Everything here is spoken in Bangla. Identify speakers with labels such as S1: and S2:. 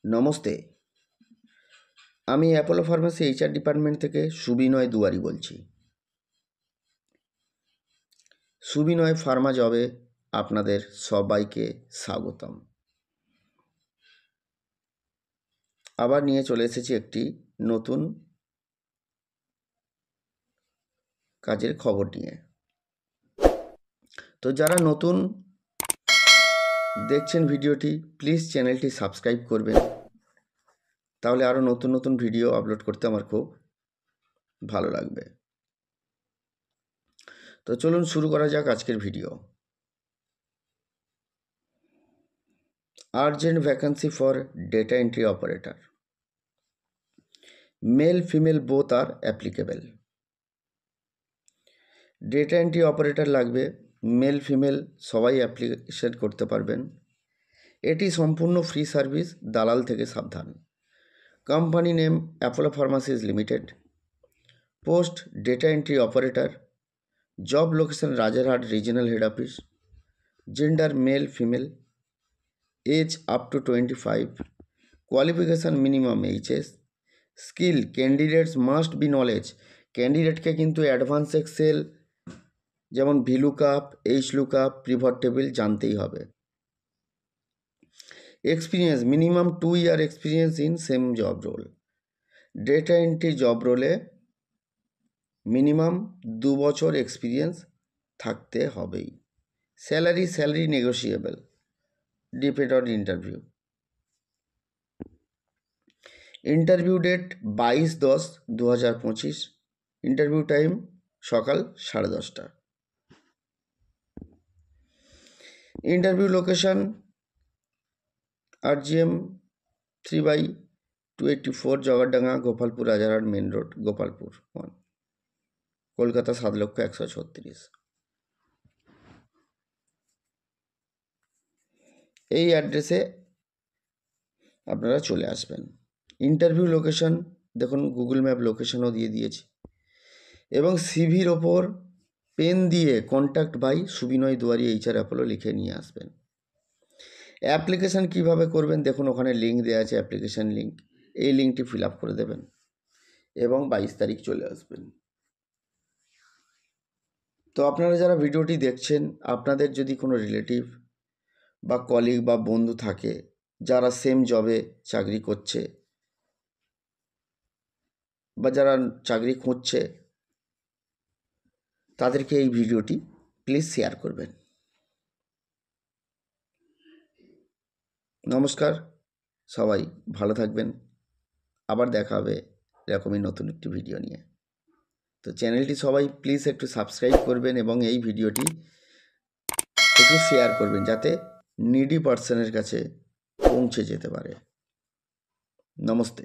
S1: নমস্তে, আমি অ্যাপোলো ফার্মেসি এইচআর ডিপার্টমেন্ট থেকে সুবিনয় দুয়ারি বলছি। সুবিনয় ফার্মা জবে আপনাদের সবাইকে স্বাগতম। আবার নিয়ে চলে এসেছি একটি নতুন কাজের খবর নিয়ে। তো যারা নতুন দেখছেন ভিডিওটি, প্লিজ চ্যানেলটি সাবস্ক্রাইব করবেন, তাহলে আরও নতুন নতুন ভিডিও আপলোড করতে আমার খুব ভালো লাগবে। তো চলুন শুরু করা যাক আজকের video. Urgent vacancy for data entry operator. Male female both আর অ্যাপ্লিকেবল। ডেটা এন্ট্রি অপারেটর লাগবে, মেল ফিমেল সবাই অ্যাপ্লিকেশন করতে পারবেন। এটি সম্পূর্ণ ফ্রি সার্ভিস, দালাল থেকে সাবধান। Company name Apollo pharmacies limited. Post data entry operator. Job location Rajarhat regional head office. Gender male female. Age up to 25। Qualification minimum HS. Skill candidates must be knowledge. ক্যান্ডিডেটকে কিন্তু অ্যাডভান্স এক্সেল যেমন VLOOKUP, H lookup, pivot table জানতেই হবে। Experience minimum 2 year experience in same job role. Data entry job রোলে মিনিমাম 2 বছর এক্সপিরিয়েন্স থাকতে হবেই। Salary negotiable, depend on interview. Interview date 22/10/2025। Interview time সকাল 10:30। Interview location RGM 3/284 Jagardanga, Gopalpur Rajarhat main road, Gopalpur 1, Kolkata 7,136,000। এই অ্যাড্রেসে আপনারা চলে আসবেন। ইন্টারভিউ লোকেশন দেখুন, গুগল ম্যাপ লোকেশনও দিয়ে দিয়েছি, এবং সিভির ওপর পেন দিয়ে contact by Subinay Duari HR Apollo লিখে নিয়ে আসবেন। অ্যাপ্লিকেশান কীভাবে করবেন দেখুন, ওখানে লিঙ্ক দেওয়া আছে, অ্যাপ্লিকেশান লিঙ্ক। এই লিঙ্কটি ফিল আপ করে দেবেন এবং 22 তারিখ চলে আসবেন। তো আপনারা যারা ভিডিওটি দেখছেন, আপনাদের যদি কোনো রিলেটিভ বা কলিগ বা বন্ধু থাকে যারা সেম জবে চাকরি করছে বা যারা চাকরি খুঁজছে, তাদেরকে এই ভিডিওটি প্লিজ শেয়ার করবেন। নমস্কার, সবাই ভালো থাকবেন। আবার দেখা হবে এরকমই নতুন একটি ভিডিও নিয়ে। তো চ্যানেলটি সবাই প্লিজ একটু সাবস্ক্রাইব করবেন এবং এই ভিডিওটি একটু শেয়ার করবেন, যাতে নিডি পার্সনের কাছে পৌঁছে যেতে পারে। নমস্তে।